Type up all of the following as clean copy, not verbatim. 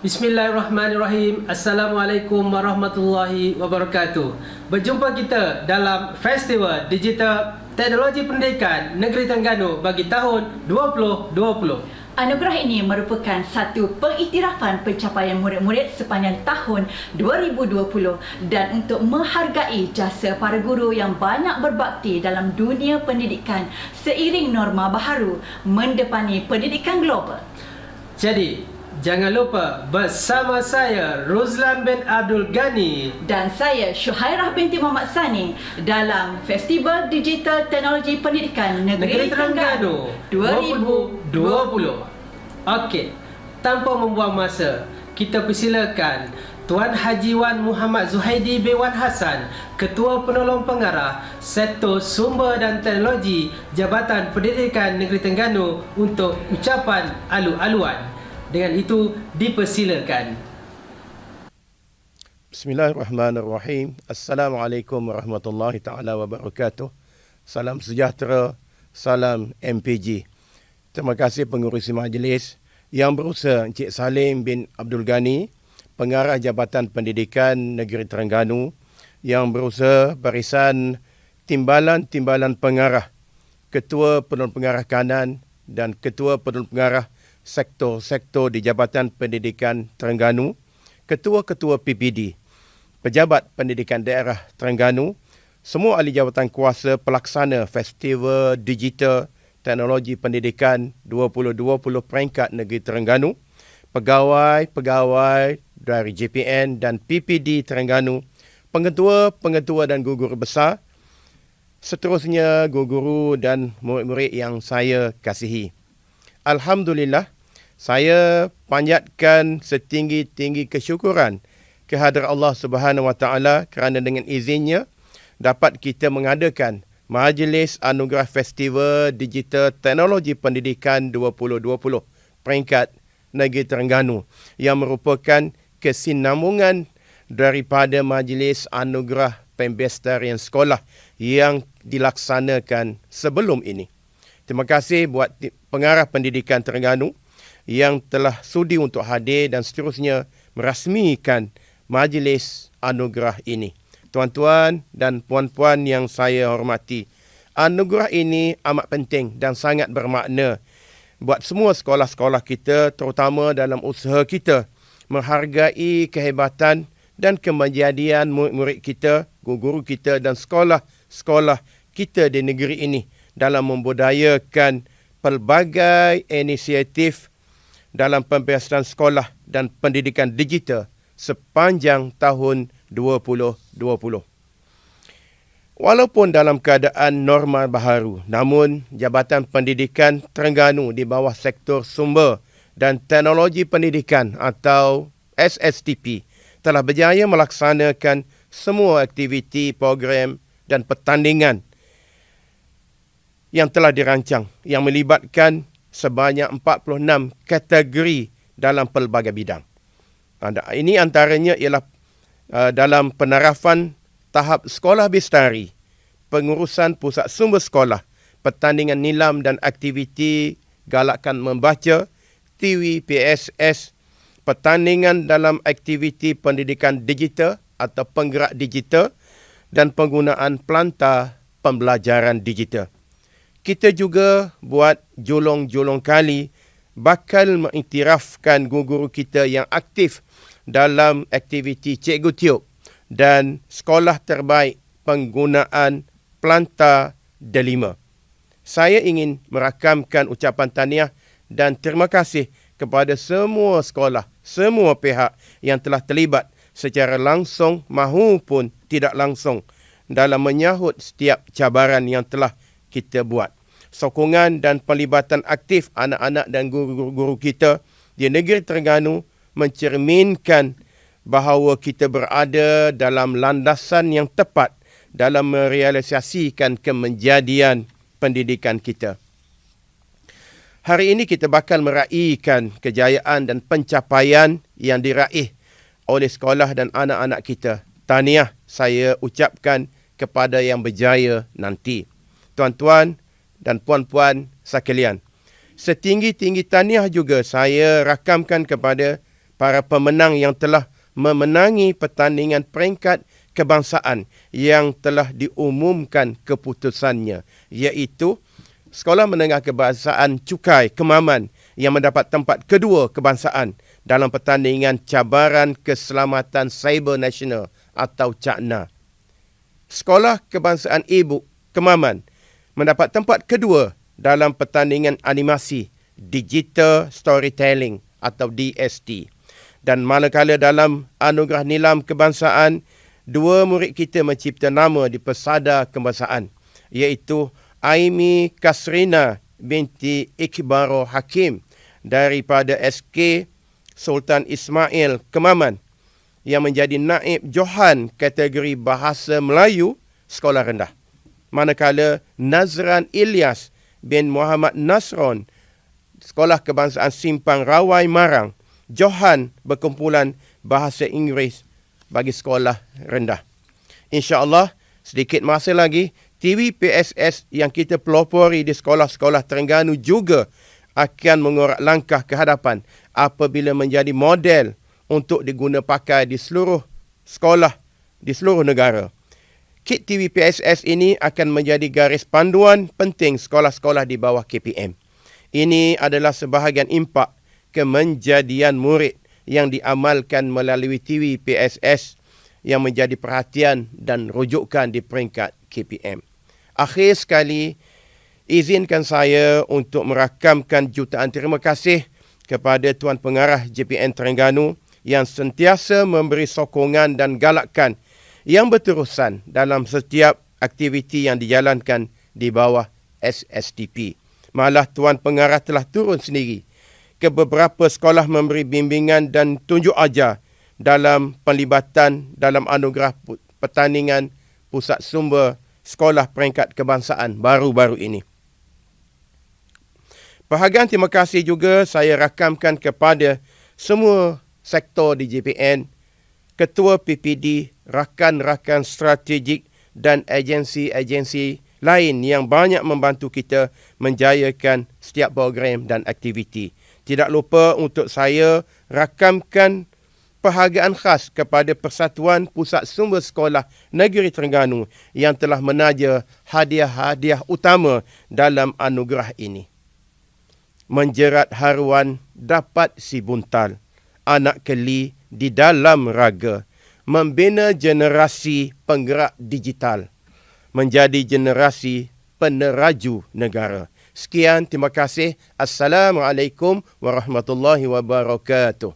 Bismillahirrahmanirrahim. Assalamualaikum warahmatullahi wabarakatuh. Berjumpa kita dalam Festival Digital Teknologi Pendidikan Negeri Terengganu bagi tahun 2020. Anugerah ini merupakan satu pengiktirafan pencapaian murid-murid sepanjang tahun 2020 dan untuk menghargai jasa para guru yang banyak berbakti dalam dunia pendidikan seiring norma baharu mendepani pendidikan global. Jadi, jangan lupa bersama saya Rozlan bin Abdul Ghani Dan saya Syuhairah binti Muhammad Sani dalam Festival Digital Teknologi Pendidikan Negeri Terengganu 2020. Okey, tanpa membuang masa, kita persilakan Tuan Haji Wan Muhammad Zuhaidi bin Wan Hassan, Ketua Penolong Pengarah Sektor Sumber dan Teknologi Jabatan Pendidikan Negeri Terengganu untuk ucapan alu-aluan. Dengan itu, dipersilakan. Bismillahirrahmanirrahim. Assalamualaikum warahmatullahi taala wabarakatuh. Salam sejahtera, salam MPG. Terima kasih pengurusi majlis yang berusaha Encik Salim bin Abdul Ghani, Pengarah Jabatan Pendidikan Negeri Terengganu, yang berusaha barisan timbalan-timbalan pengarah, Ketua Penolong Pengarah Kanan dan Ketua Penolong Pengarah sektor-sektor di Jabatan Pendidikan Terengganu, ketua-ketua PPD, pejabat pendidikan daerah Terengganu, semua ahli jabatan kuasa pelaksana Festival Digital Teknologi Pendidikan 2020 peringkat negeri Terengganu, pegawai-pegawai dari JPN dan PPD Terengganu, pengetua-pengetua dan guru-guru besar, seterusnya guru-guru dan murid-murid yang saya kasihi. Alhamdulillah, saya panjatkan setinggi-tinggi kesyukuran kehadrat Allah Subhanahu Wa Taala kerana dengan izinnya dapat kita mengadakan Majlis Anugerah Festival Digital Teknologi Pendidikan 2020 peringkat Negeri Terengganu yang merupakan kesinambungan daripada Majlis Anugerah Pembesarian Sekolah yang dilaksanakan sebelum ini. Terima kasih buat pengarah pendidikan Terengganu yang telah sudi untuk hadir dan seterusnya merasmikan majlis anugerah ini. Tuan-tuan dan puan-puan yang saya hormati, anugerah ini amat penting dan sangat bermakna buat semua sekolah-sekolah kita, terutama dalam usaha kita menghargai kehebatan dan kemajadian murid-murid kita, guru-guru kita dan sekolah-sekolah kita di negeri ini dalam membudayakan pelbagai inisiatif dalam pembinaan sekolah dan pendidikan digital sepanjang tahun 2020. Walaupun dalam keadaan normal baharu, namun Jabatan Pendidikan Terengganu di bawah Sektor Sumber dan Teknologi Pendidikan atau SSTP telah berjaya melaksanakan semua aktiviti, program dan pertandingan yang telah dirancang yang melibatkan sebanyak 46 kategori dalam pelbagai bidang. Ini antaranya ialah dalam penarafan tahap sekolah bestari, pengurusan pusat sumber sekolah, pertandingan nilam dan aktiviti galakan membaca, TV, PSS, pertandingan dalam aktiviti pendidikan digital atau penggerak digital dan penggunaan pelantar pembelajaran digital. Kita juga buat julung-julung kali bakal mengiktirafkan guru-guru kita yang aktif dalam aktiviti Cikgu Tiup dan sekolah terbaik penggunaan pelantar delima. Saya ingin merakamkan ucapan tahniah dan terima kasih kepada semua sekolah, semua pihak yang telah terlibat secara langsung maupun tidak langsung dalam menyahut setiap cabaran yang telah kita buat. Sokongan dan pelibatan aktif anak-anak dan guru-guru kita di negeri Terengganu mencerminkan bahawa kita berada dalam landasan yang tepat dalam merealisasikan kemejadian pendidikan kita. Hari ini kita bakal meraihkan kejayaan dan pencapaian yang diraih oleh sekolah dan anak-anak kita. Tahniah saya ucapkan kepada yang berjaya nanti. Tuan-tuan dan puan-puan sekalian, setinggi-tinggi tahniah juga saya rakamkan kepada para pemenang yang telah memenangi pertandingan peringkat kebangsaan yang telah diumumkan keputusannya, iaitu Sekolah Menengah Kebangsaan Cukai Kemaman yang mendapat tempat kedua kebangsaan dalam pertandingan Cabaran Keselamatan Cyber Nasional atau CAKNA. Sekolah Kebangsaan Ibu Kemaman mendapat tempat kedua dalam pertandingan animasi Digital Storytelling atau DST. Dan manakala dalam anugerah nilam kebangsaan, 2 murid kita mencipta nama di pesada kebangsaan, iaitu Aimi Kasrina binti Iqbaro Hakim daripada SK Sultan Ismail Kemaman yang menjadi naib Johan kategori Bahasa Melayu Sekolah Rendah. Manakala Nazran Ilyas bin Muhammad Nasron Sekolah Kebangsaan Simpang Rawai Marang Johan berkumpulan Bahasa Inggeris bagi sekolah rendah. InsyaAllah sedikit masa lagi TV PSS yang kita pelopori di sekolah-sekolah Terengganu juga akan mengorak langkah ke hadapan apabila menjadi model untuk diguna pakai di seluruh sekolah di seluruh negara. Kit TV PSS ini akan menjadi garis panduan penting sekolah-sekolah di bawah KPM. Ini adalah sebahagian impak kemenjadian murid yang diamalkan melalui TV PSS yang menjadi perhatian dan rujukan di peringkat KPM. Akhir sekali, izinkan saya untuk merakamkan jutaan terima kasih kepada Tuan Pengarah JPN Terengganu yang sentiasa memberi sokongan dan galakan yang berterusan dalam setiap aktiviti yang dijalankan di bawah SSTP. Malah Tuan Pengarah telah turun sendiri ke beberapa sekolah memberi bimbingan dan tunjuk ajar dalam penlibatan dalam anugerah pertandingan Pusat Sumber Sekolah Peringkat Kebangsaan baru-baru ini. Bahagian terima kasih juga saya rakamkan kepada semua sektor di JPN, Ketua PPD, rakan-rakan strategik dan agensi-agensi lain yang banyak membantu kita menjayakan setiap program dan aktiviti. Tidak lupa untuk saya rakamkan penghargaan khas kepada Persatuan Pusat Sumber Sekolah Negeri Terengganu yang telah menaja hadiah-hadiah utama dalam anugerah ini. Menjerat haruan dapat si buntal, anak keli di dalam raga, membina generasi penggerak digital, menjadi generasi peneraju negara. Sekian, terima kasih. Assalamualaikum warahmatullahi wabarakatuh.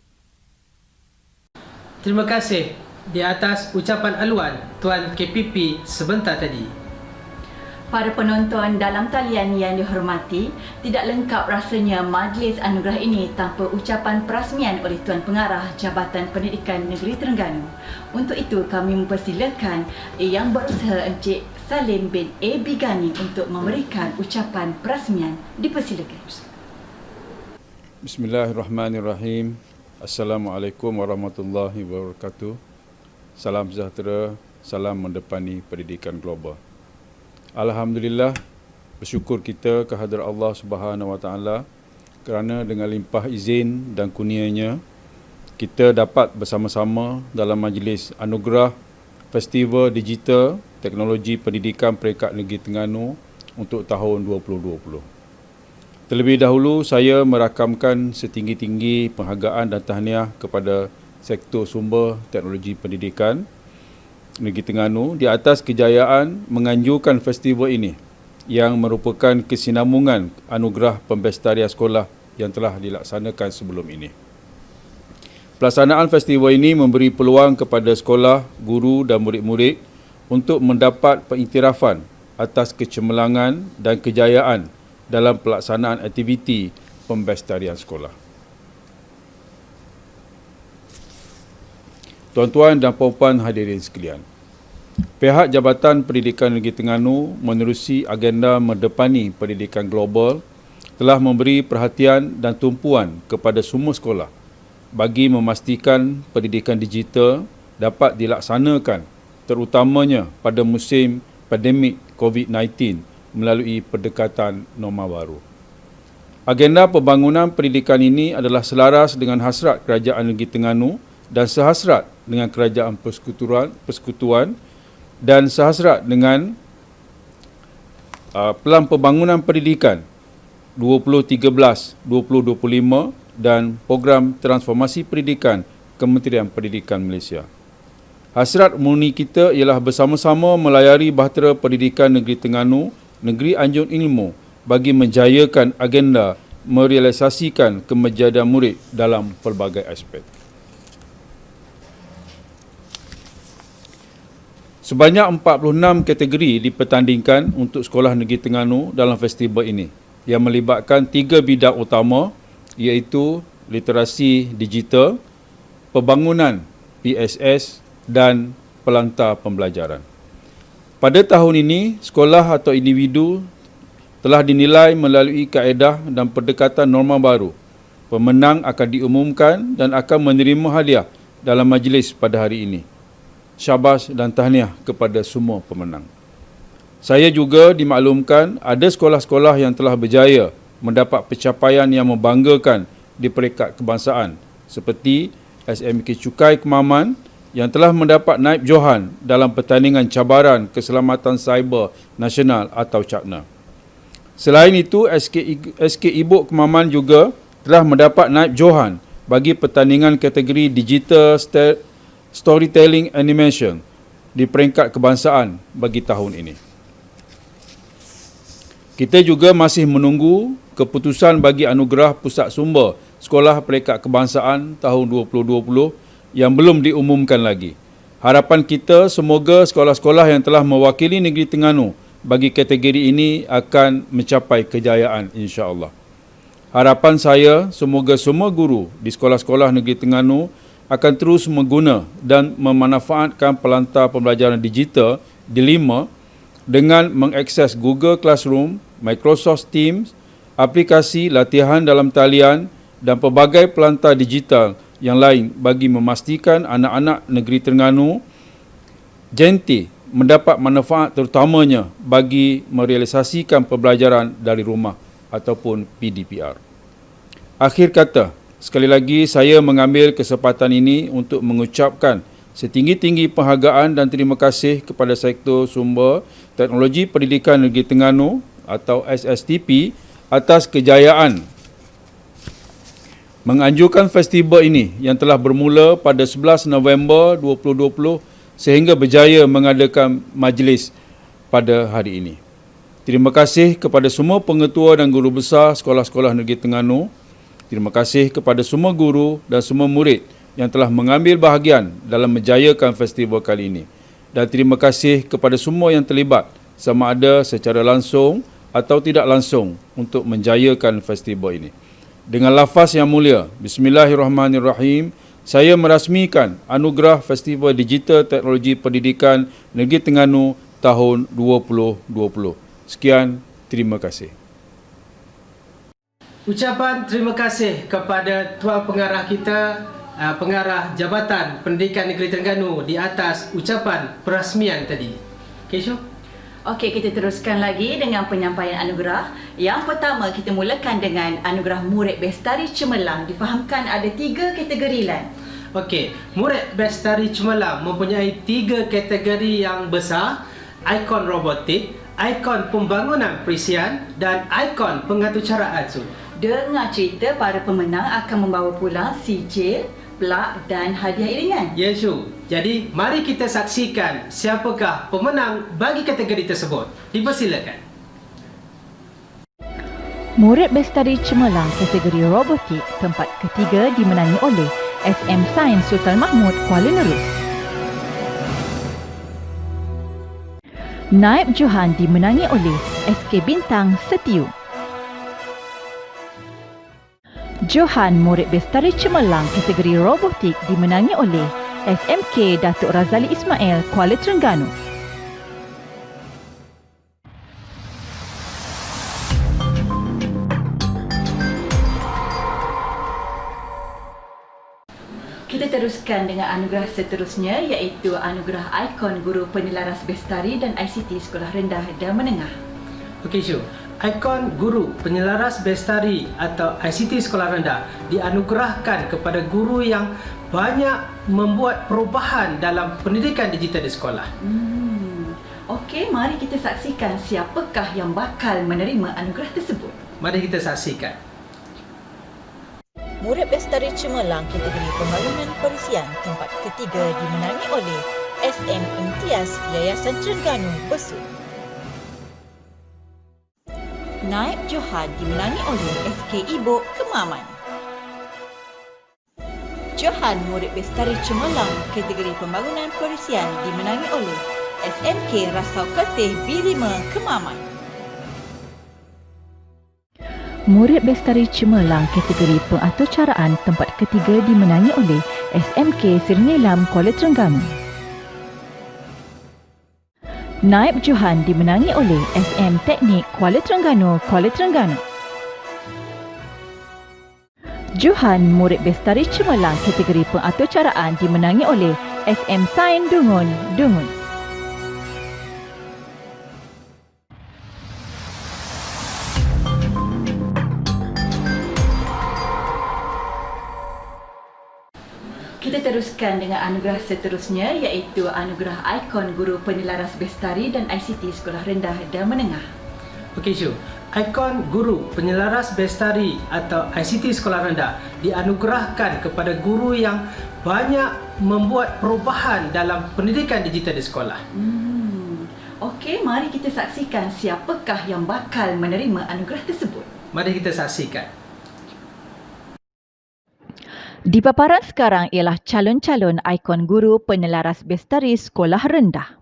Terima kasih di atas ucapan aluan Tuan KPP sebentar tadi. Para penonton dalam talian yang dihormati, tidak lengkap rasanya majlis anugerah ini tanpa ucapan perasmian oleh Tuan Pengarah Jabatan Pendidikan Negeri Terengganu. Untuk itu kami mempersilakan Yang Berusaha Encik Salim bin A. Bigani untuk memberikan ucapan perasmian. Dipersilakan. Bismillahirrahmanirrahim. Assalamualaikum warahmatullahi wabarakatuh. Salam sejahtera, salam mendepani pendidikan global. Alhamdulillah, bersyukur kita kehadrat Allah Subhanahu Wa Taala kerana dengan limpah izin dan kurnianya kita dapat bersama-sama dalam majlis anugerah Festival Digital Teknologi Pendidikan Peringkat Negeri Terengganu untuk tahun 2020. Terlebih dahulu saya merakamkan setinggi-tinggi penghargaan dan tahniah kepada Sektor Sumber Teknologi Pendidikan Negeri Terengganu di atas kejayaan menganjurkan festival ini yang merupakan kesinambungan anugerah pembestarian sekolah yang telah dilaksanakan sebelum ini. Pelaksanaan festival ini memberi peluang kepada sekolah, guru dan murid-murid untuk mendapat pengiktirafan atas kecemerlangan dan kejayaan dalam pelaksanaan aktiviti pembestarian sekolah. Tuan-tuan dan puan-puan hadirin sekalian, pihak Jabatan Pendidikan Negeri Terengganu menerusi agenda mendepani pendidikan global telah memberi perhatian dan tumpuan kepada semua sekolah bagi memastikan pendidikan digital dapat dilaksanakan terutamanya pada musim pandemik COVID-19 melalui pendekatan norma baru. Agenda pembangunan pendidikan ini adalah selaras dengan hasrat Kerajaan Negeri Terengganu dan sehasrat dengan Kerajaan Persekutuan dan sehasrat dengan Pelan Pembangunan Pendidikan 2013-2025 dan Program Transformasi Pendidikan Kementerian Pendidikan Malaysia. Hasrat murni kita ialah bersama-sama melayari bahtera pendidikan Negeri Terengganu, Negeri Anjung Ilmu bagi menjayakan agenda merealisasikan kemejayaan murid dalam pelbagai aspek. Sebanyak 46 kategori dipertandingkan untuk Sekolah Negeri Terengganu dalam festival ini yang melibatkan 3 bidang utama iaitu literasi digital, pembangunan PSS dan pelantar pembelajaran. Pada tahun ini, sekolah atau individu telah dinilai melalui kaedah dan pendekatan norma baru. Pemenang akan diumumkan dan akan menerima hadiah dalam majlis pada hari ini. Syabas dan tahniah kepada semua pemenang. Saya juga dimaklumkan ada sekolah-sekolah yang telah berjaya mendapat pencapaian yang membanggakan di peringkat kebangsaan seperti SMK Cukai Kemaman yang telah mendapat naib Johan dalam pertandingan cabaran keselamatan cyber nasional atau CAKNA. Selain itu, SK Ibuk Kemaman juga telah mendapat naib Johan bagi pertandingan kategori Digital Storytelling Animation di peringkat kebangsaan bagi tahun ini. Kita juga masih menunggu keputusan bagi anugerah Pusat Sumber Sekolah Peringkat Kebangsaan tahun 2020 yang belum diumumkan lagi. Harapan kita semoga sekolah-sekolah yang telah mewakili Negeri Terengganu bagi kategori ini akan mencapai kejayaan insya-Allah. Harapan saya semoga semua guru di sekolah-sekolah Negeri Terengganu akan terus mengguna dan memanfaatkan pelantar pembelajaran digital di 5 dengan mengakses Google Classroom, Microsoft Teams, aplikasi latihan dalam talian dan pelbagai pelantar digital yang lain bagi memastikan anak-anak negeri Terengganu jenti mendapat manfaat terutamanya bagi merealisasikan pembelajaran dari rumah ataupun PDPR. Akhir kata, sekali lagi saya mengambil kesempatan ini untuk mengucapkan setinggi-tinggi penghargaan dan terima kasih kepada Sektor Sumber Teknologi Pendidikan Negeri Terengganu atau SSTP atas kejayaan menganjurkan festival ini yang telah bermula pada 11 November 2020 sehingga berjaya mengadakan majlis pada hari ini. Terima kasih kepada semua pengetua dan guru besar sekolah-sekolah Negeri Terengganu. Terima kasih kepada semua guru dan semua murid yang telah mengambil bahagian dalam menjayakan festival kali ini. Dan terima kasih kepada semua yang terlibat sama ada secara langsung atau tidak langsung untuk menjayakan festival ini. Dengan lafaz yang mulia, Bismillahirrahmanirrahim, saya merasmikan anugerah Festival Digital Teknologi Pendidikan Negeri Terengganu tahun 2020. Sekian, terima kasih. Ucapan terima kasih kepada Tuan Pengarah kita, Pengarah Jabatan Pendidikan Negeri Terengganu di atas ucapan perasmian tadi. Okay, Syuk? Okey, kita teruskan lagi dengan penyampaian anugerah. Yang pertama, kita mulakan dengan anugerah Murid Bestari Cemerlang. Difahamkan ada 3 kategori lain. Okey, Murid Bestari Cemerlang mempunyai 3 kategori yang besar: ikon robotik, ikon pembangunan perisian dan ikon pengaturcaraan. Dengar cerita, para pemenang akan membawa pulang sijil, plak dan hadiah iringan. Ya, Syuk. Jadi, mari kita saksikan siapakah pemenang bagi kategori tersebut. Dipersilakan. Murid Bestari Cemerlang kategori robotik tempat ketiga dimenangi oleh SM Sains Sultan Mahmud Kuala Nerus. Naib Johan dimenangi oleh SK Bintang Setiu. Johan Murid Bestari Cemerlang kategori robotik dimenangi oleh SMK Datuk Razali Ismail Kuala Terengganu. Kita teruskan dengan anugerah seterusnya iaitu anugerah ikon guru penelaras bestari dan ICT Sekolah Rendah dan Menengah. Okey, Syuk. Ikon Guru Penyelaras Bestari atau ICT Sekolah Rendah dianugerahkan kepada guru yang banyak membuat perubahan dalam pendidikan digital di sekolah. Okey, mari kita saksikan siapakah yang bakal menerima anugerah tersebut. Mari kita saksikan. Murid Bestari Cemerlang kategori Pembangunan Perisian tempat ketiga dimenangi oleh SM Imtiaz Yayasan Terengganu Besut. Naib Johan dimenangi oleh SK Ibu Kemaman. Johan Murid Bestari Cemerlang kategori Pembangunan Perisian dimenangi oleh SMK Rasau Ketih B5 Kemaman. Murid Bestari Cemerlang kategori Pengaturcaraan tempat ketiga dimenangi oleh SMK Sirnilam Kuala Terengganu. Naib Johan dimenangi oleh SM Teknik Kuala Terengganu, Kuala Terengganu. Johan Murid Bestari Cemerlang kategori Pengaturcaraan dimenangi oleh SM Sain Dungun, Dungun. Kita teruskan dengan anugerah seterusnya iaitu anugerah Ikon Guru Penyelaras Bestari dan ICT Sekolah Rendah dan Menengah. Okey Syu, Ikon Guru Penyelaras Bestari atau ICT Sekolah Rendah dianugerahkan kepada guru yang banyak membuat perubahan dalam pendidikan digital di sekolah. Okey, mari kita saksikan siapakah yang bakal menerima anugerah tersebut. Mari kita saksikan. Di paparan sekarang ialah calon-calon ikon guru penyelaras bestari sekolah rendah.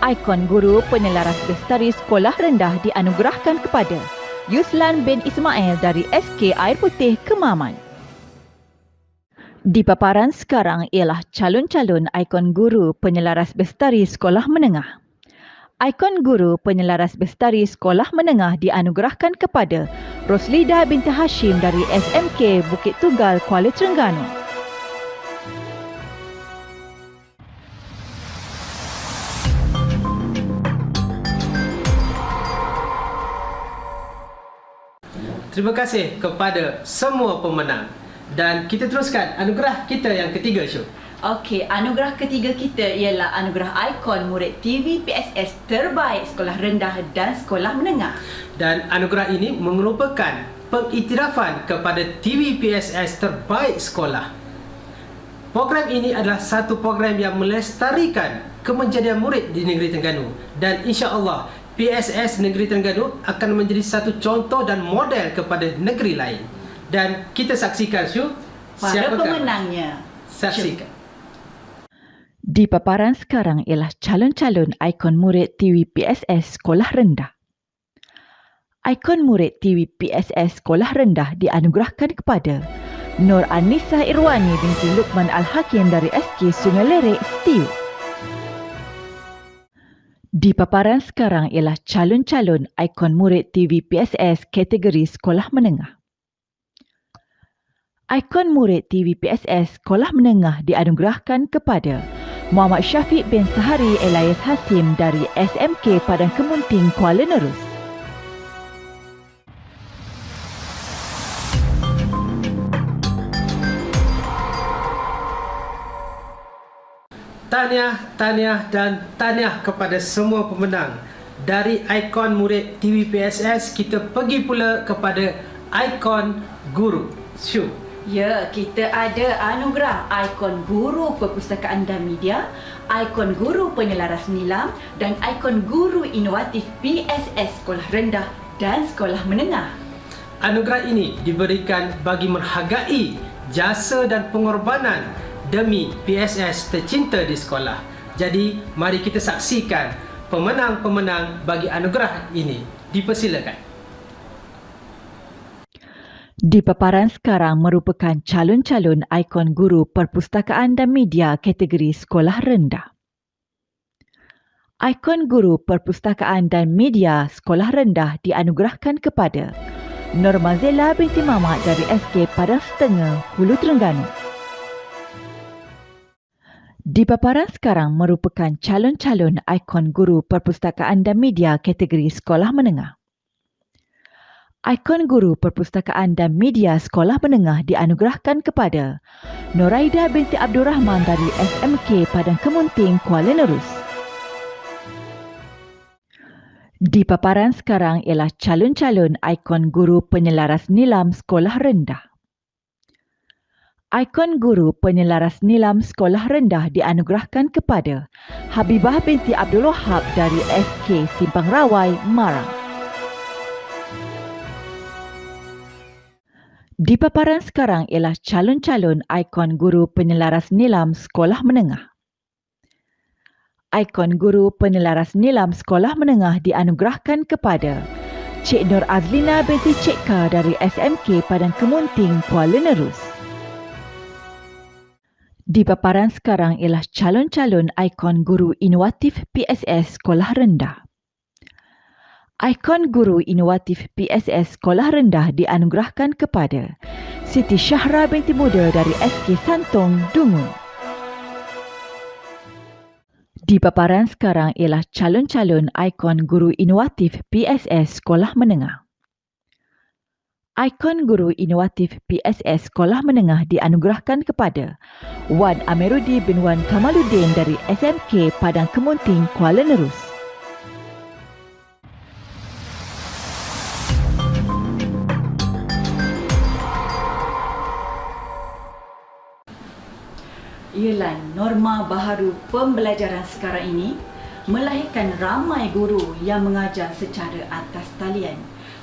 Ikon guru penyelaras bestari sekolah rendah dianugerahkan kepada Yuslan bin Ismail dari SK Air Putih Kemaman. Di paparan sekarang ialah calon-calon ikon guru penyelaras bestari sekolah menengah. Ikon guru penyelaras bestari sekolah menengah dianugerahkan kepada Roslida binti Hashim dari SMK Bukit Tunggal Kuala Terengganu. Terima kasih kepada semua pemenang. Dan kita teruskan anugerah kita yang ketiga, Syu. Okey, anugerah ketiga kita ialah anugerah Ikon Murid TV PSS Terbaik Sekolah Rendah dan Sekolah Menengah. Dan anugerah ini merupakan pengiktirafan kepada TV PSS Terbaik Sekolah. Program ini adalah satu program yang melestarikan kemenjadian murid di negeri Terengganu. Dan insya-Allah PSS Negeri Terengganu akan menjadi satu contoh dan model kepada negeri lain. Dan kita saksikan, Syu, Para pemenangnya. Saksikan. Di paparan sekarang ialah calon-calon ikon murid TV PSS Sekolah Rendah. Ikon murid TV PSS Sekolah Rendah dianugerahkan kepada Nur Anissa Irwani binti Lukman Al-Hakim dari SK Sungai Lerek, Setiu. Di paparan sekarang ialah calon-calon ikon murid TV PSS kategori Sekolah Menengah. Ikon murid TV PSS Sekolah Menengah dianugerahkan kepada Muhammad Syafiq bin Sahari Elias Hasim dari SMK Padang Kemunting, Kuala Nerus. Tahniah dan tahniah kepada semua pemenang. Dari ikon murid TV PSS, kita pergi pula kepada ikon guru. Syu. Ya, kita ada anugerah Ikon Guru Perpustakaan dan Media, Ikon Guru Penyelaras Nilam dan Ikon Guru Inovatif PSS Sekolah Rendah dan Sekolah Menengah. Anugerah ini diberikan bagi menghargai jasa dan pengorbanan demi PSS tercinta di sekolah. Jadi, mari kita saksikan pemenang-pemenang bagi anugerah ini. Dipersilakan. Di paparan sekarang merupakan calon-calon ikon guru perpustakaan dan media kategori sekolah rendah. Ikon guru perpustakaan dan media sekolah rendah dianugerahkan kepada Nur Mazela binti Mamat dari SK Padang Setengah, Hulu Terengganu. Di paparan sekarang merupakan calon-calon ikon guru perpustakaan dan media kategori sekolah menengah. Ikon Guru Perpustakaan dan Media Sekolah Menengah dianugerahkan kepada Noraida binti Abdul Rahman dari SMK Padang Kemunting, Kuala Nerus. Di paparan sekarang ialah calon-calon ikon guru penyelaras nilam sekolah rendah. Ikon guru penyelaras nilam sekolah rendah dianugerahkan kepada Habibah binti Abdul Wahab dari SK Simpang Rawai, Marang. Di paparan sekarang ialah calon-calon ikon guru penyelaras nilam sekolah menengah. Ikon guru penyelaras nilam sekolah menengah dianugerahkan kepada Cik Nur Azlina binti Cik Ka dari SMK Padang Kemunting, Kuala Nerus. Di paparan sekarang ialah calon-calon ikon guru inovatif PSS sekolah rendah. Ikon guru inovatif PSS sekolah rendah dianugerahkan kepada Siti Syahra binti Muda dari SK Santong, Dungun. Di paparan sekarang ialah calon-calon ikon guru inovatif PSS sekolah menengah. Ikon guru inovatif PSS sekolah menengah dianugerahkan kepada Wan Amirudi bin Wan Kamaluddin dari SMK Padang Kemunting, Kuala Nerus. Ialah norma baharu pembelajaran sekarang ini melahirkan ramai guru yang mengajar secara atas talian.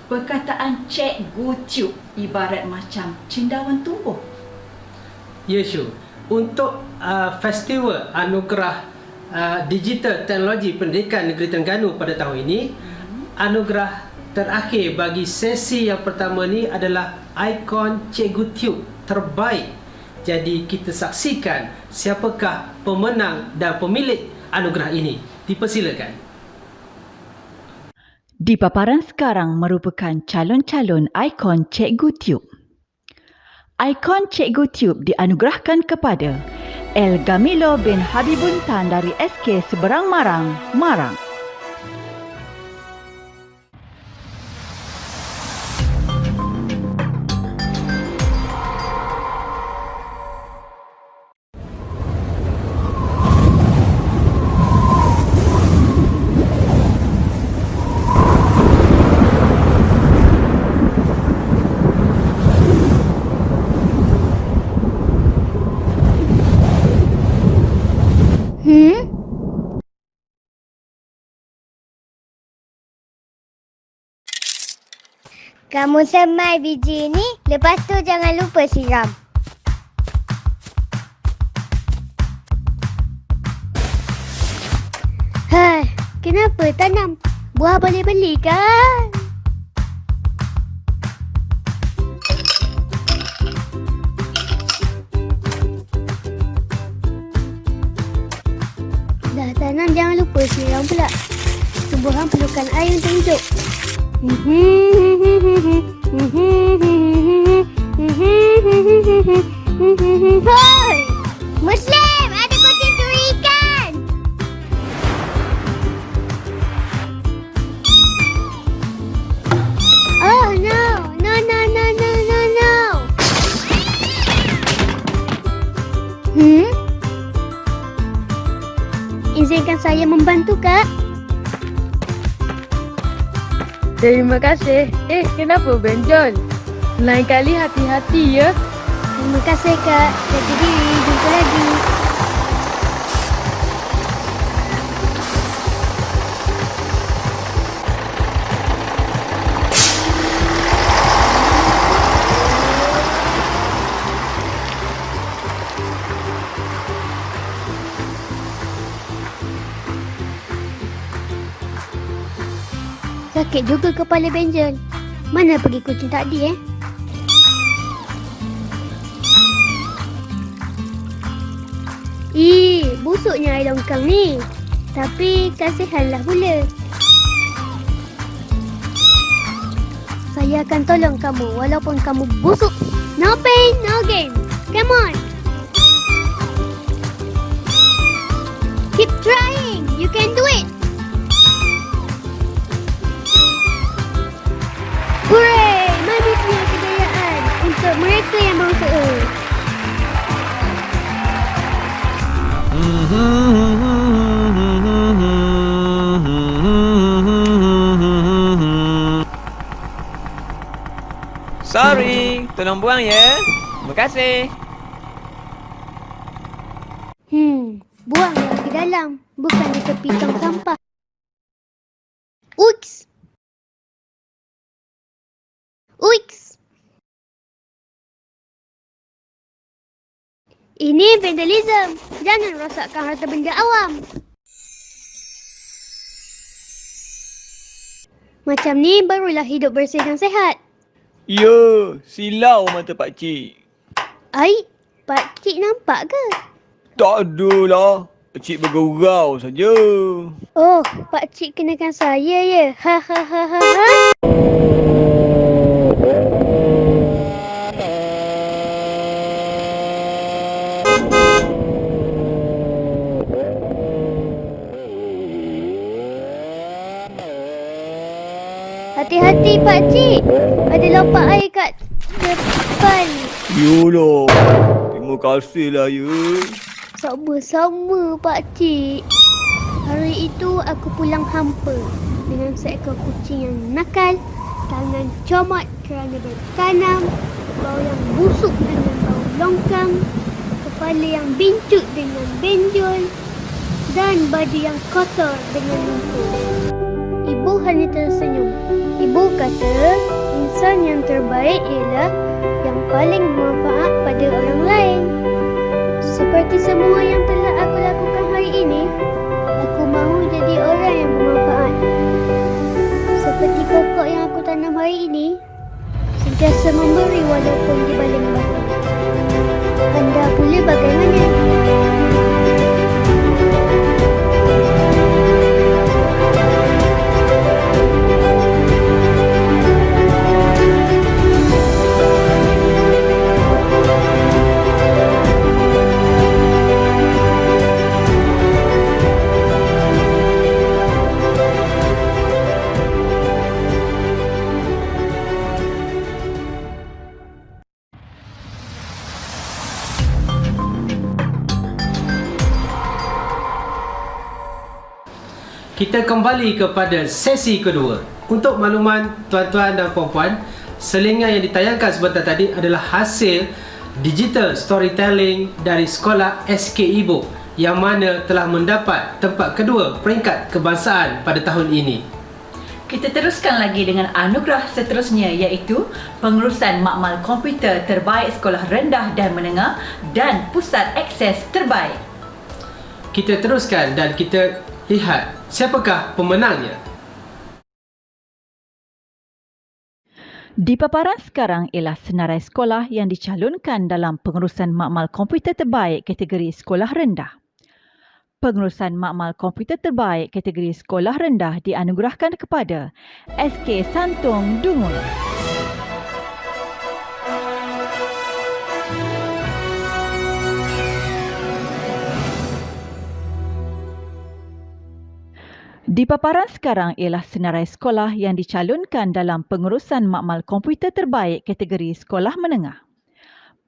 Perkataan cikgu tiup ibarat macam cendawan tumbuh. Ya, Syu. Untuk festival anugerah digital teknologi pendidikan negeri Terengganu pada tahun ini, anugerah terakhir bagi sesi yang pertama ni adalah ikon cikgu tiup terbaik. Jadi kita saksikan siapakah pemenang dan pemilik anugerah ini. Dipersilakan. Di paparan sekarang merupakan calon-calon ikon Cikgu Tiup. Ikon Cikgu Tiup dianugerahkan kepada El Gamilo bin Habibun Tan dari SK Seberang Marang, Marang. Kamu semai biji ni, lepas tu jangan lupa siram. Hai, kenapa tanam? Buah boleh beli kan? Dah tanam jangan lupa siram pula. Tumbuhan perlukan air untuk hidup. Hoi! Muslim! Ada kucing curi ikan! Oh no! No, no, no, no, no, no! Izinkan saya membantu, Kak. Terima kasih. Kenapa benjol? Lain kali hati-hati ya. Terima kasih, Kak. Jaga diri. Jumpa lagi. Sakit juga kepala benjol. Mana pergi kucing tadi busuknya air longkang ni. Tapi kasihanlah pula. Saya akan tolong kamu walaupun kamu busuk. No pain, no gain. Come on. Keep trying. You can do it. Hooray! untuk mereka yang berusaha. Sorry, tolong buang ya. Terima kasih. Buang yang di dalam, bukan di tepi tong sampah. Uiks! Uiks! Ini vandalism. Jangan rosakkan harta benda awam. Macam ni barulah hidup bersih dan sehat. Ya, silau mata pakcik. Ai, pakcik nampak ke? Tak adalah. Pakcik bergurau saja. Oh, pakcik kenakan saya ya. Ha ha ha ha ha. Hati-hati pakcik. Ada lopak air kat depan. Yolah. Terima kasihlah ya. Sama-sama pakcik. Hari itu aku pulang hampa dengan seekor kucing yang nakal, tangan comot kerana bertanam, bau yang busuk dengan bau longkang, kepala yang bincut dengan benjol dan baju yang kotor dengan lumpur. Ibu hanya tersenyum. Ibu kata, insan yang terbaik ialah yang paling bermanfaat pada orang lain. Seperti semua yang telah aku lakukan hari ini, aku mahu jadi orang yang bermanfaat. Seperti pokok yang aku tanam hari ini, sentiasa memberi walaupun di baling batu. Anda pula bagaimana? Kita kembali kepada sesi kedua. Untuk makluman tuan-tuan dan puan-puan, selingan yang ditayangkan sebentar tadi adalah hasil digital storytelling dari sekolah SK Ibook yang mana telah mendapat tempat kedua peringkat kebangsaan pada tahun ini. Kita teruskan lagi dengan anugerah seterusnya iaitu pengurusan makmal komputer terbaik sekolah rendah dan menengah dan pusat akses terbaik. Kita teruskan dan kita lihat siapakah pemenangnya. Di paparan sekarang ialah senarai sekolah yang dicalonkan dalam pengurusan makmal komputer terbaik kategori sekolah rendah. Pengurusan makmal komputer terbaik kategori sekolah rendah dianugerahkan kepada SK Santung Dungun. Di paparan sekarang ialah senarai sekolah yang dicalonkan dalam pengurusan makmal komputer terbaik kategori sekolah menengah.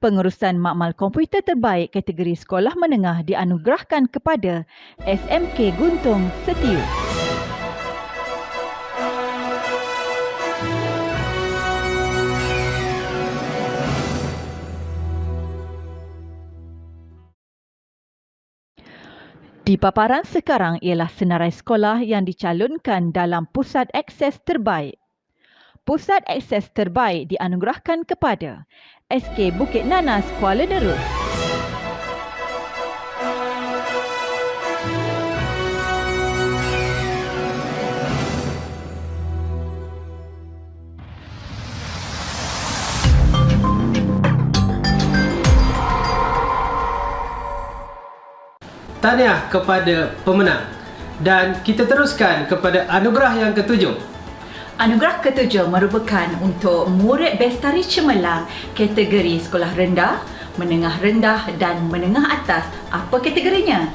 Pengurusan makmal komputer terbaik kategori sekolah menengah dianugerahkan kepada SMK Guntung Setiu. Di paparan sekarang ialah senarai sekolah yang dicalonkan dalam pusat akses terbaik. Pusat akses terbaik dianugerahkan kepada SK Bukit Nanas, Kuala Nerus. Tahniah kepada pemenang. Dan kita teruskan kepada anugerah yang ketujuh. Anugerah ketujuh merupakan untuk murid Bestari Cemerlang kategori sekolah rendah, menengah rendah dan menengah atas. Apa kategorinya?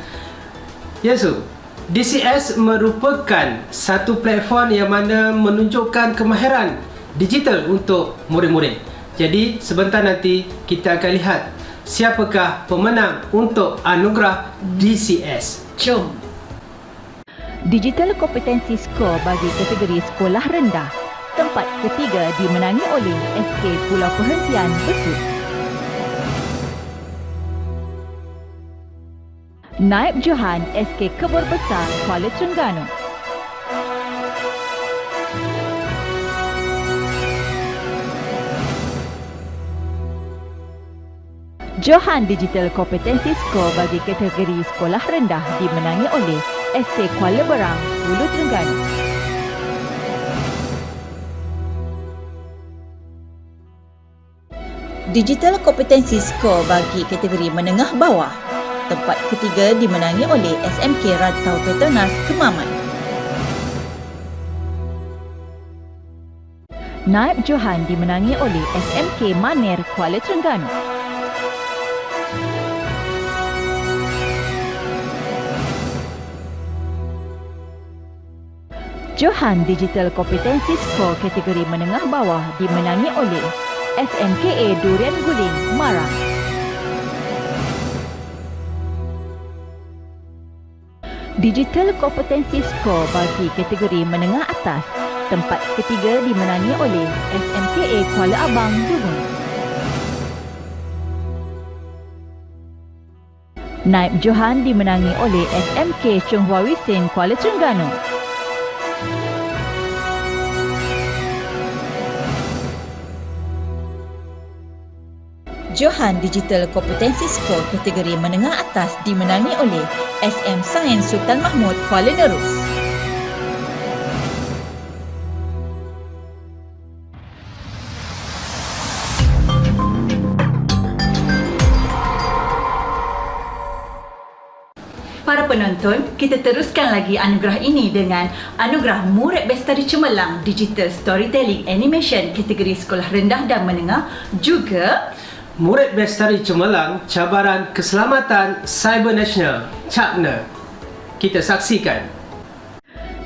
Yesu, DCS merupakan satu platform yang mana menunjukkan kemahiran digital untuk murid-murid. Jadi sebentar nanti kita akan lihat siapakah pemenang untuk anugerah DCS. Jom. Digital Kompetensi Skor bagi kategori sekolah rendah. Tempat ketiga dimenangi oleh SK Pulau Perhentian Besut. Naib Johan SK Kebor Besar Kuala Terengganu. Johan Digital Kompetensi Skor bagi kategori sekolah rendah dimenangi oleh SK Kuala Berang, Hulu Terengganu. Digital Kompetensi Skor bagi kategori menengah bawah. Tempat ketiga dimenangi oleh SMK Rantau Petronas Kemaman. Naib Johan dimenangi oleh SMK Maner Kuala Terengganu. Johan Digital Kompetensi Skor kategori menengah bawah dimenangi oleh SMKA Durian Guling, Marang. Digital Kompetensi Skor bagi kategori menengah atas. Tempat ketiga dimenangi oleh SMKA Kuala Abang, Dungun. Naib Johan dimenangi oleh SMK Chong Hua Wisin, Kuala Terengganu. Johan Digital Kompetensi Skor kategori menengah atas dimenangi oleh SM Sains Sultan Mahmud, Kuala Nerus. Para penonton, kita teruskan lagi anugerah ini dengan anugerah Murid Bestari Cemerlang Digital Storytelling Animation kategori sekolah rendah dan menengah, juga Murid Bestari Cemerlang Cabaran Keselamatan Cyber Nasional CAPNA. Kita saksikan.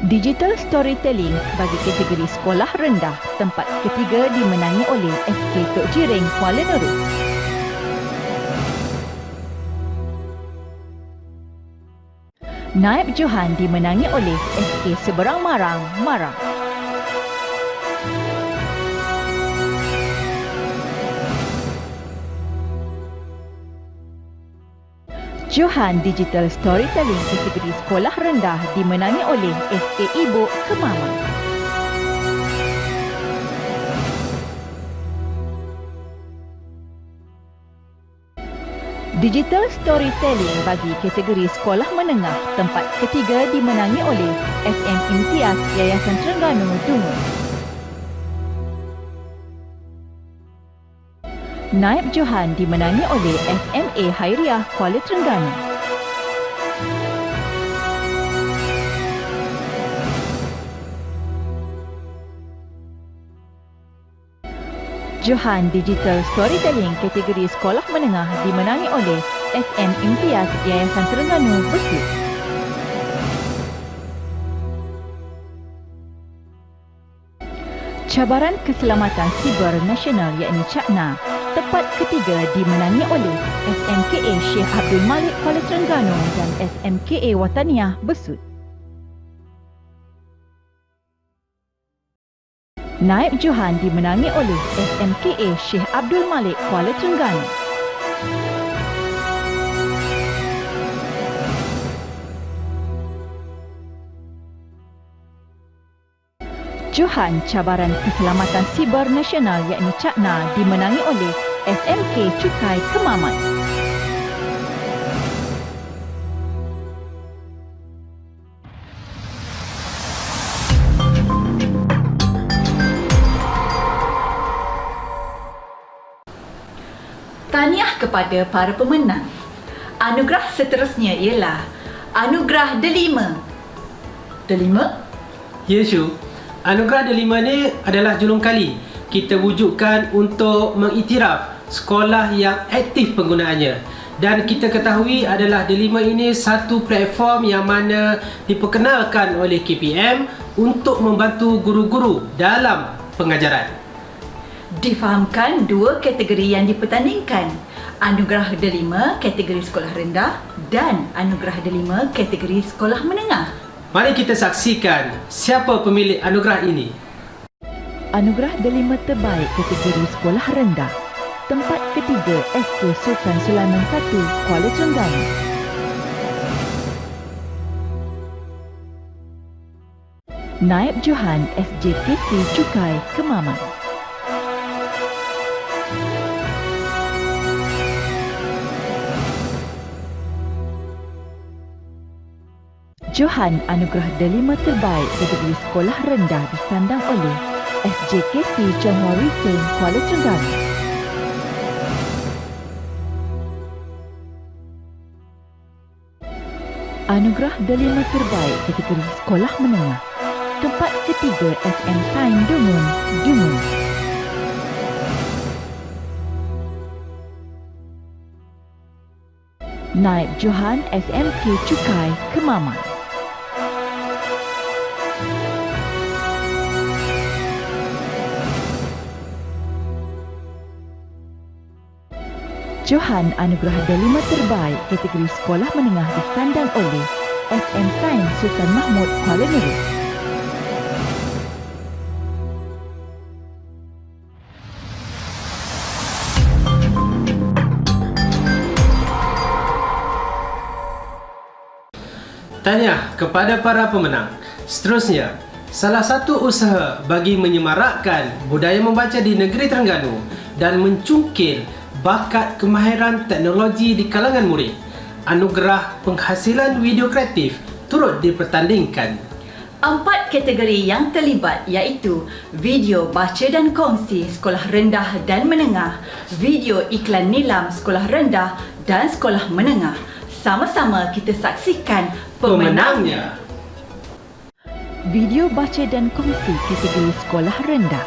Digital Storytelling bagi kategori sekolah rendah. Tempat ketiga dimenangi oleh SK Tok Jiring, Kuala Nerus. Naib Johan dimenangi oleh SK Seberang Marang, Marang. Johan Digital Storytelling kategori sekolah rendah dimenangi oleh SK Ibu, Kemaman. Digital Storytelling bagi kategori sekolah menengah. Tempat ketiga dimenangi oleh SM Imtiaz Yayasan Terengganu, Dungun. Naib Johan dimenangi oleh SMA Hairiah, Kuala Terengganu. Johan Digital Storytelling kategori sekolah menengah dimenangi oleh SM Imtiaz Yayasan Terengganu, Besut. Cabaran Keselamatan Siber Nasional yakni CAPNA. Tempat ketiga dimenangi oleh SMKA Sheikh Abdul Malik, Kuala Terengganu dan SMKA Wataniah, Besut. Naib Johan dimenangi oleh SMKA Sheikh Abdul Malik, Kuala Terengganu. Johan Cabaran Keselamatan Siber Nasional yakni CAPNA dimenangi oleh SMK Cukai, Kemaman. tahniah kepada para pemenang. Anugerah seterusnya ialah Anugerah Delima. Delima? Ya, Syu. Anugerah Delima ni adalah julung kali kita wujudkan untuk mengiktiraf sekolah yang aktif penggunaannya. Dan kita ketahui adalah Delima ini satu platform yang mana diperkenalkan oleh KPM untuk membantu guru-guru dalam pengajaran. Difahamkan dua kategori yang dipertandingkan. Anugerah Delima kategori sekolah rendah dan Anugerah Delima kategori sekolah menengah. Mari kita saksikan siapa pemilik anugerah ini. Anugerah Delima terbaik kategori sekolah rendah. Tempat ketiga SK Sultan Sulaiman 1, Kuala Terengganu. Naib Johan SJKC Cukai, Kemaman. Johan Anugerah Delima terbaik kategori sekolah rendah disandang oleh SJKC Johor Risin, Kuala Terengganu. Anugerah Delima terbaik kategori sekolah menengah. Tempat ketiga SM Sain Dungun, Dungun. Naib Johan SMK Cukai, Kemaman. Johan Anugerah Delima terbaik kategori sekolah menengah disandang oleh SM Sains Sultan Mahmud, Kuala Nerus. Tahniah kepada para pemenang. Seterusnya, salah satu usaha bagi menyemarakkan budaya membaca di negeri Terengganu dan mencungkil bakat kemahiran teknologi di kalangan murid, anugerah penghasilan video kreatif turut dipertandingkan. 4 kategori yang terlibat iaitu video baca dan kongsi sekolah rendah dan menengah, video iklan nilam sekolah rendah dan sekolah menengah. Sama-sama kita saksikan pemenangnya. Video baca dan kongsi kategori sekolah rendah.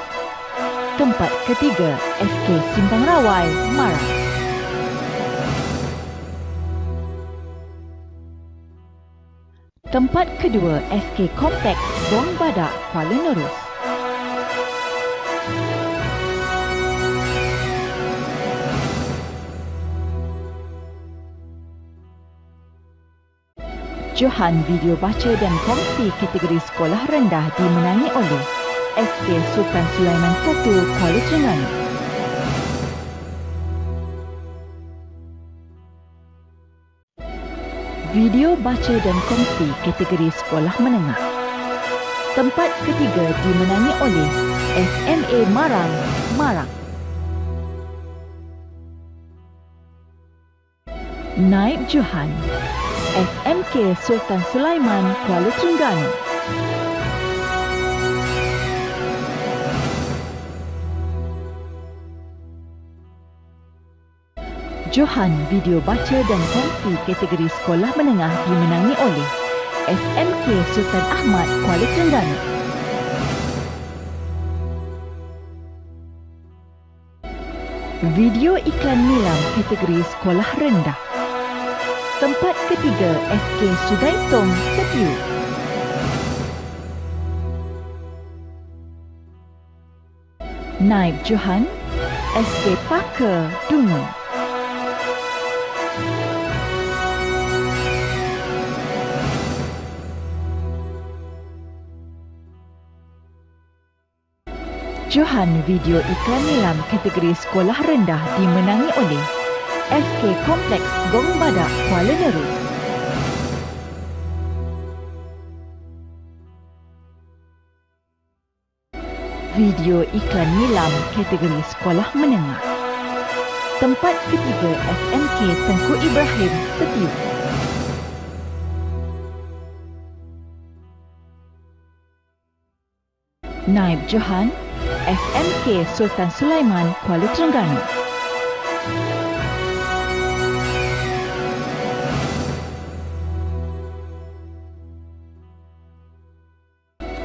Tempat ketiga SK Simpang Rawai, Marang. Tempat kedua SK Kompleks Gong Badak, Kuala Nerus. Johan Video Baca dan Kongsi kategori sekolah rendah dimenangi oleh SK Sultan Sulaiman 1, Kuala Terengganu. Video Baca dan Kongsi kategori sekolah menengah. Tempat ketiga dimenangi oleh SMA Marang, Marang. Naib Johan SMK Sultan Sulaiman, Kuala Terengganu. Johan Video Baca dan Kongsi kategori sekolah menengah dimenangi oleh SMK Sultan Ahmad, Kuala Terengganu. Video iklan nilam kategori sekolah rendah. Tempat ketiga SK Sudaitong, Setiu. Naib Johan SK Parker, Dungun. Johan Video iklan nilam kategori sekolah rendah dimenangi oleh SK Kompleks Gong Badak, Kuala Nerus. Video iklan nilam kategori sekolah menengah. Tempat ketiga SMK Tengku Ibrahim, Setiu. Naib Johan SMK Sultan Sulaiman, Kuala Terengganu.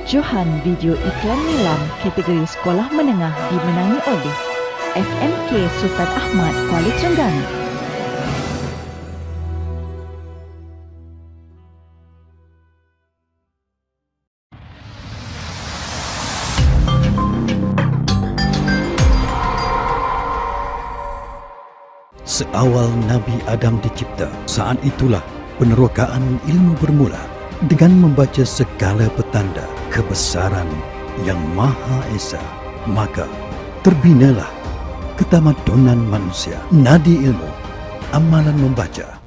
Johan Video iklan nilam kategori sekolah menengah dimenangi oleh SMK Sultan Ahmad, Kuala Terengganu. seawal Nabi Adam dicipta, saat itulah penerokaan ilmu bermula dengan membaca segala petanda kebesaran yang Maha Esa. Maka terbinalah ketamadunan manusia. Nadi ilmu, amalan membaca.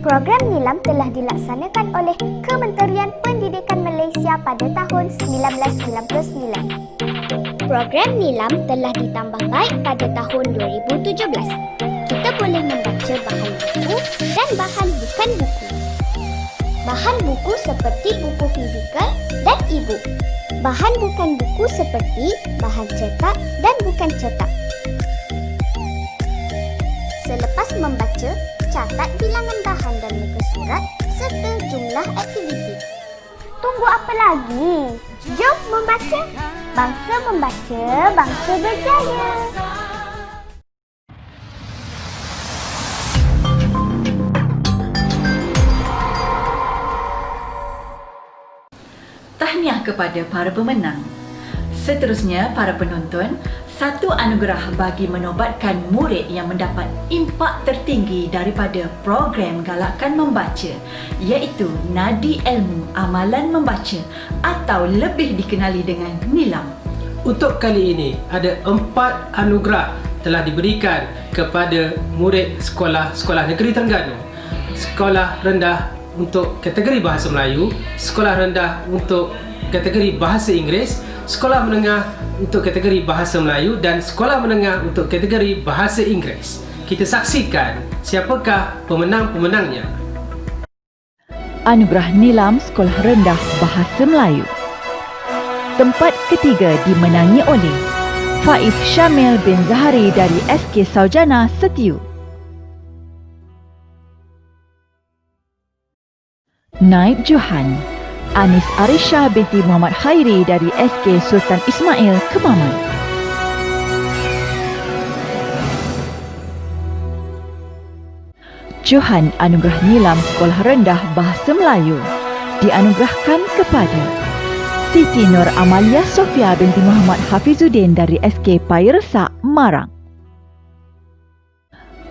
Program Nilam telah dilaksanakan oleh Kementerian Pendidikan Malaysia pada tahun 1999. Program Nilam telah ditambah baik pada tahun 2017. Kita boleh membaca bahan buku dan bahan bukan buku. Bahan buku seperti buku fizikal dan e-book. Bahan bukan buku seperti bahan cetak dan bukan cetak. Selepas membaca, catat bilangan bahan dan muka surat serta jumlah aktiviti. Tunggu apa lagi? Jom membaca. Bangsa membaca, bangsa berjaya. Tahniah kepada para pemenang. Seterusnya, para penonton, satu anugerah bagi menobatkan murid yang mendapat impak tertinggi daripada program Galakkan Membaca, iaitu Nadi Ilmu Amalan Membaca atau lebih dikenali dengan Nilam. Untuk kali ini, ada 4 anugerah telah diberikan kepada murid sekolah negeri Terengganu. Sekolah rendah untuk kategori Bahasa Melayu, sekolah rendah untuk kategori Bahasa Inggeris, sekolah menengah untuk kategori Bahasa Melayu dan sekolah menengah untuk kategori Bahasa Inggeris. Kita saksikan siapakah pemenang-pemenangnya. Anugerah Nilam Sekolah Rendah Bahasa Melayu. Tempat ketiga dimenangi oleh Faiz Syamil bin Zahari dari SK Saujana Setiu. Naib Johan Anis Arisha binti Muhammad Khairi dari SK Sultan Ismail Kemaman. Johan Anugerah Nilam Sekolah Rendah Bahasa Melayu dianugerahkan kepada Siti Nur Amalia Sofia binti Muhammad Hafizuddin dari SK Payersak Marang.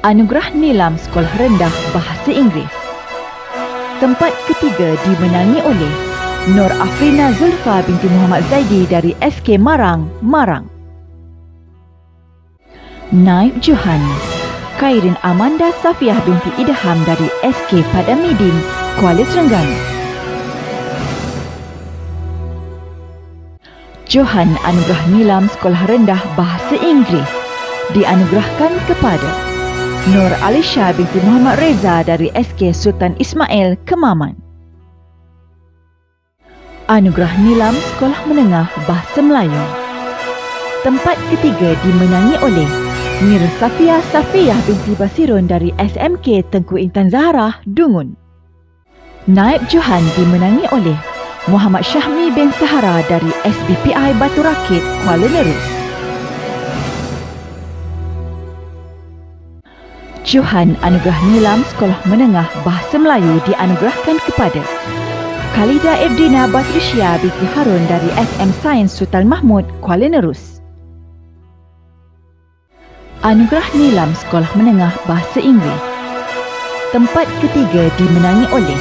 Anugerah Nilam Sekolah Rendah Bahasa Inggeris. Tempat ketiga dimenangi oleh Nur Afrina Zulfa binti Muhammad Zaidi dari SK Marang, Marang. Naib Johan Kairin Amanda Safiah binti Idham dari SK Padamidin, Kuala Terengganu. Johan Anugerah Nilam Sekolah Rendah Bahasa Inggeris dianugerahkan kepada Nur Alisha binti Muhammad Reza dari SK Sultan Ismail Kemaman. Anugerah Nilam Sekolah Menengah Bahasa Melayu. Tempat ketiga dimenangi oleh Mir Safia Safiyah binti Basirun dari SMK Tengku Intan Zahra, Dungun. Naib Johan dimenangi oleh Muhammad Syahmi bin Sahara dari SBPI Batu Rakit, Kuala Nerus. Johan Anugerah Nilam Sekolah Menengah Bahasa Melayu dianugerahkan kepada Khalida Erdina Batrisya binti Harun dari SM Sains Sultan Mahmud, Kuala Nerus. Anugerah Nilam Sekolah Menengah Bahasa Inggeris. Tempat ketiga dimenangi oleh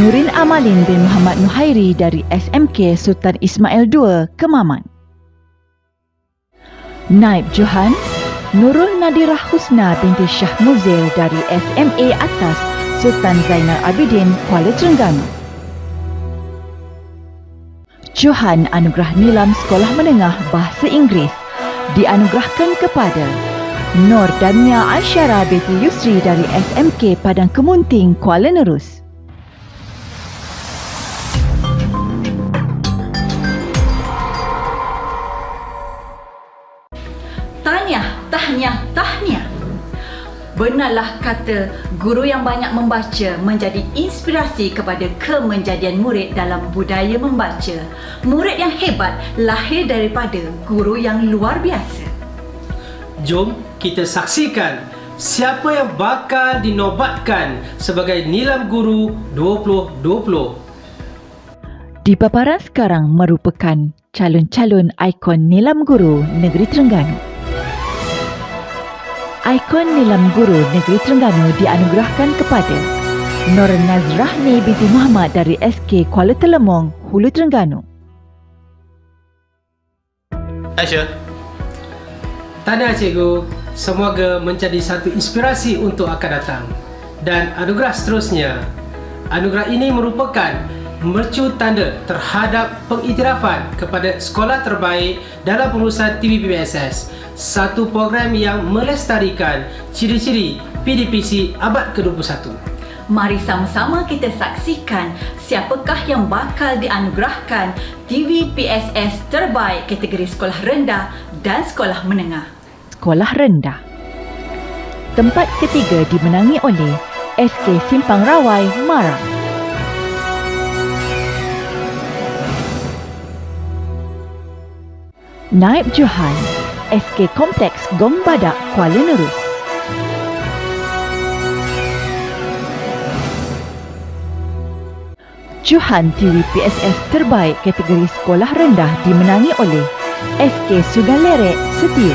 Nurin Amalin bin Muhammad Nuhairi dari SMK Sultan Ismail II, Kemaman. Naib Johan Nurul Nadirah Husna binti Syah Muzil dari SMA Atas Sultan Zainal Abidin, Kuala Terengganu. Johan Anugerah Nilam Sekolah Menengah Bahasa Inggeris dianugerahkan kepada Nur Damia Aisyara binti Yusri dari SMK Padang Kemunting, Kuala Nerus. Tahniah. Benarlah kata guru yang banyak membaca menjadi inspirasi kepada kemenjadian murid dalam budaya membaca. Murid yang hebat lahir daripada guru yang luar biasa. Jom kita saksikan siapa yang bakal dinobatkan sebagai Nilam Guru 2020. Di paparan sekarang merupakan calon-calon ikon Nilam Guru Negeri Terengganu. Ikon Nilam Guru Negeri Terengganu dianugerahkan kepada Nur Nazrahni binti Muhammad dari SK Kuala Telemong, Hulu Terengganu. Aisyah. Tahniah cikgu, semoga menjadi satu inspirasi untuk akan datang. Dan anugerah seterusnya. Anugerah ini merupakan mercu tanda terhadap pengiktirafan kepada sekolah terbaik dalam pengurusan TVPSS, satu program yang melestarikan ciri-ciri PDPC abad ke-21. Mari sama-sama kita saksikan siapakah yang bakal dianugerahkan TVPSS terbaik kategori sekolah rendah dan sekolah menengah. Sekolah rendah. Tempat ketiga dimenangi oleh SK Simpang Rawai, Marang. Naib Johan, SK Kompleks Gong Badak, Kuala Nerus. Johan TVPSS terbaik kategori sekolah rendah dimenangi oleh SK Sungai Lerek, Setiu.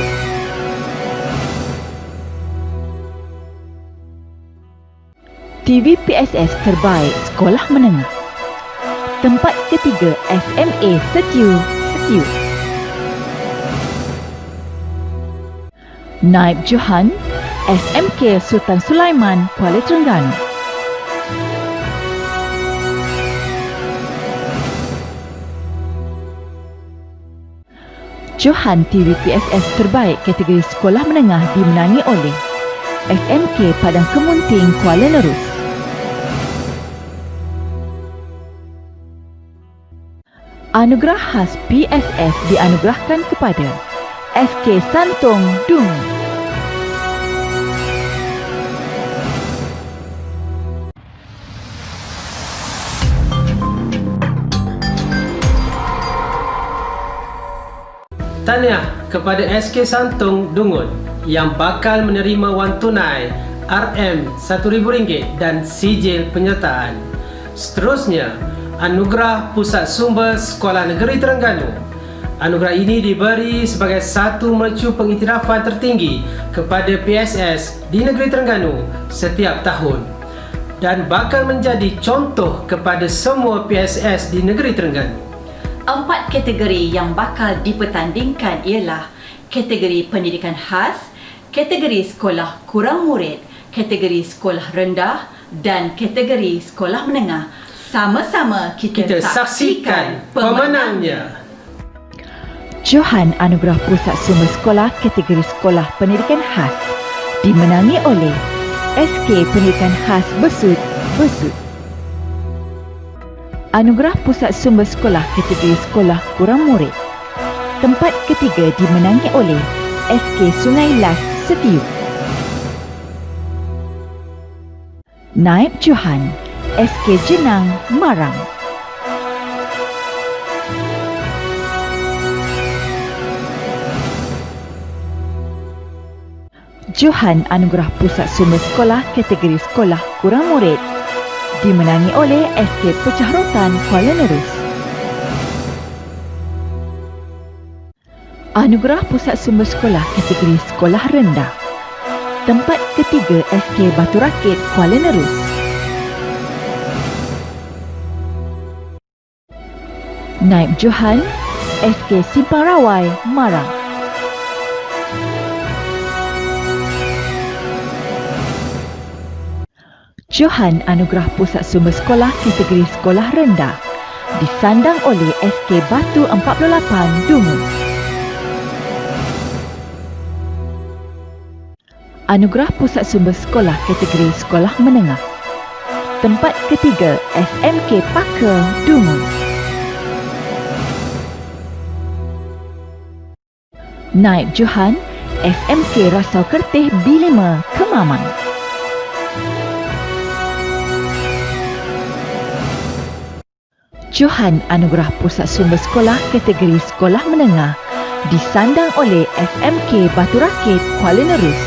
TVPSS terbaik sekolah menengah. Tempat ketiga SMA Setiu, Setiu. Naib Johan, SMK Sultan Sulaiman, Kuala Terengganu. Johan TVPSS terbaik kategori sekolah menengah dimenangi oleh SMK Padang Kemunting, Kuala Nerus. Anugerah khas PSS dianugerahkan kepada SK Santong, Dungun. Tahniah kepada SK Santong, Dungun yang bakal menerima wang tunai RM1,000 dan sijil penyertaan. Seterusnya, anugerah Pusat Sumber Sekolah Negeri Terengganu. Anugerah ini diberi sebagai satu mercu pengiktirafan tertinggi kepada PSS di Negeri Terengganu setiap tahun dan bakal menjadi contoh kepada semua PSS di Negeri Terengganu. 4 kategori yang bakal dipertandingkan ialah kategori pendidikan khas, kategori sekolah kurang murid, kategori sekolah rendah dan kategori sekolah menengah. Sama-sama kita saksikan pemenangnya. Johan Anugerah Pusat Sumber Sekolah kategori sekolah pendidikan khas dimenangi oleh SK Pendidikan Khas Besut, Besut. Anugerah Pusat Sumber Sekolah kategori sekolah kurang murid. Tempat ketiga dimenangi oleh SK Sungai Las, Setiu. Naib Johan, SK Jenang, Marang. Johan Anugerah Pusat Sumber Sekolah kategori sekolah kurang murid dimenangi oleh SK Pecah Rotan, Kuala Nerus. Anugerah Pusat Sumber Sekolah kategori sekolah rendah. Tempat ketiga SK Batu Rakit, Kuala Nerus. Naib Johan, SK Simpang Rawai, Marang. Johan Anugerah Pusat Sumber Sekolah kategori sekolah rendah disandang oleh SK Batu 48, Dungun. Anugerah Pusat Sumber Sekolah kategori sekolah menengah. Tempat ketiga SMK Paker, Dungun. Naib Johan, SMK Rasau Kertih B5, Kemamang. Johan Anugerah Pusat Sumber Sekolah kategori sekolah menengah disandang oleh SMK Batu Rakit, Kuala Nerus.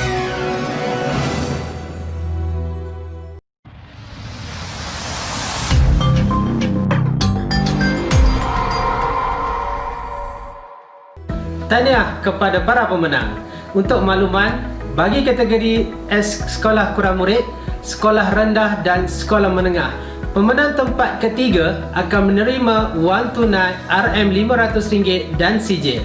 Tahniah kepada para pemenang. Untuk makluman, bagi kategori S sekolah kurang murid, sekolah rendah dan sekolah menengah. Pemenang tempat ketiga akan menerima wang tunai RM500 dan sijil.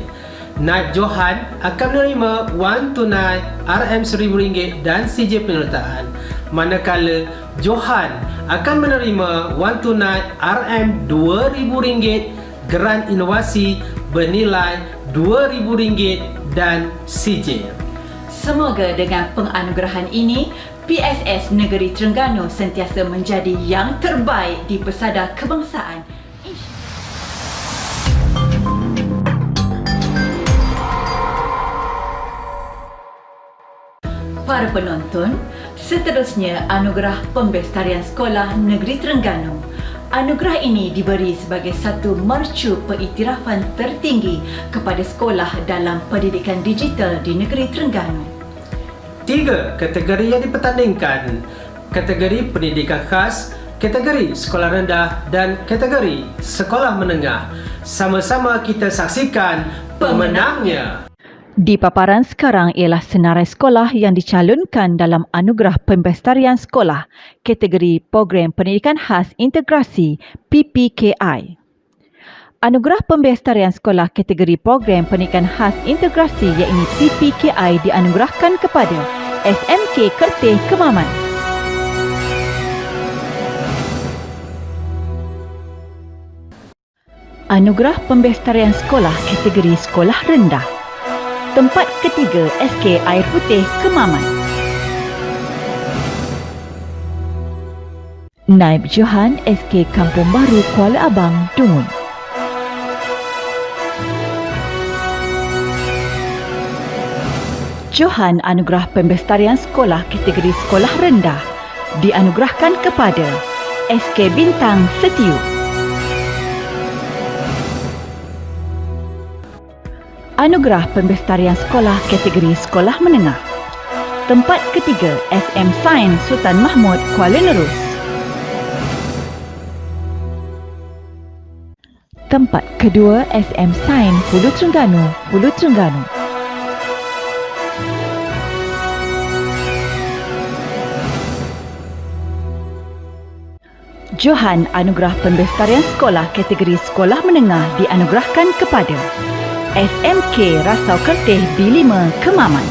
Naib Johan akan menerima wang tunai RM1000 dan sijil penyertaan. Manakala Johan akan menerima wang tunai RM2000, geran inovasi bernilai RM2000 dan sijil. Semoga dengan penganugerahan ini, PSS Negeri Terengganu sentiasa menjadi yang terbaik di pesada kebangsaan. Para penonton, seterusnya anugerah Pembestarian Sekolah Negeri Terengganu. Anugerah ini diberi sebagai satu mercu pengiktirafan tertinggi kepada sekolah dalam pendidikan digital di negeri Terengganu. 3 kategori yang dipertandingkan: kategori pendidikan khas, kategori sekolah rendah dan kategori sekolah menengah. Sama-sama kita saksikan pemenangnya. Di paparan sekarang ialah senarai sekolah yang dicalonkan dalam Anugerah Pembestarian Sekolah kategori Program Pendidikan Khas Integrasi PPKI. Anugerah Pembestarian Sekolah kategori Program Pendidikan Khas Integrasi iaitu PPKI dianugerahkan kepada SMK Kerteh Kemaman. Anugerah Pembestarian Sekolah kategori Sekolah Rendah. Tempat ketiga SK Air Putih Kemaman. Naib Johan SK Kampung Baru Kuala Abang Dungun. Johan Anugerah Pembestarian Sekolah kategori Sekolah Rendah dianugerahkan kepada SK Bintang Setiu. Anugerah Pembestarian Sekolah kategori Sekolah Menengah. Tempat ketiga SM Sains Sultan Mahmud Kuala Nerus. Tempat kedua SM Sains Hulu Terengganu, Hulu Terengganu. Johan Anugerah Pembestarian Sekolah kategori Sekolah Menengah dianugerahkan kepada SMK Rasau Kerteh B5 Kemaman.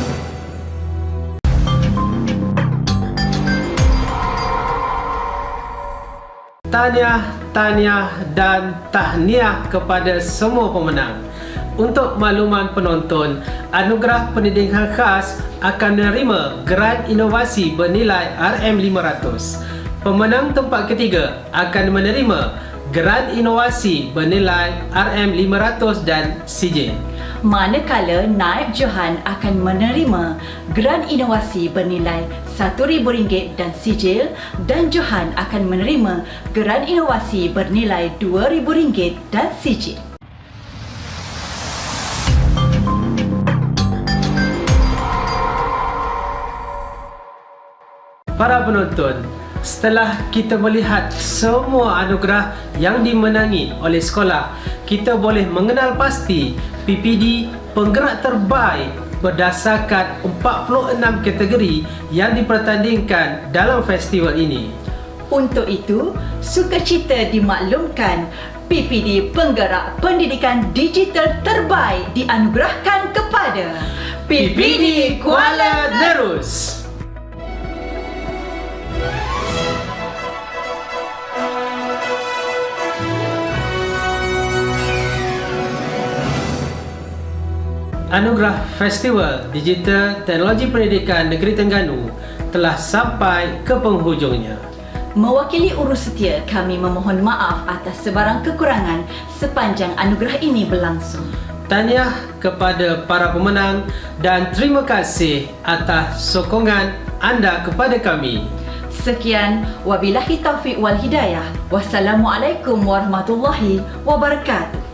Tahniah dan tahniah kepada semua pemenang. Untuk makluman penonton, Anugerah Pendidikan Khas akan menerima geran inovasi bernilai RM500. Pemenang tempat ketiga akan menerima geran inovasi bernilai RM500 dan sijil. Manakala Naib Johan akan menerima geran inovasi bernilai RM1,000 dan sijil, dan Johan akan menerima geran inovasi bernilai RM2,000 dan sijil. Para penonton, setelah kita melihat semua anugerah yang dimenangi oleh sekolah, kita boleh mengenal pasti PPD penggerak terbaik berdasarkan 46 kategori yang dipertandingkan dalam festival ini. Untuk itu, sukacita dimaklumkan PPD Penggerak Pendidikan Digital Terbaik dianugerahkan kepada PPD Kuala Nerus. Anugerah Festival Digital Teknologi Pendidikan Negeri Terengganu telah sampai ke penghujungnya. Mewakili urus setia, kami memohon maaf atas sebarang kekurangan sepanjang anugerah ini berlangsung. Tahniah kepada para pemenang dan terima kasih atas sokongan anda kepada kami. Sekian, wabillahi taufiq wal hidayah. Wassalamualaikum warahmatullahi wabarakatuh.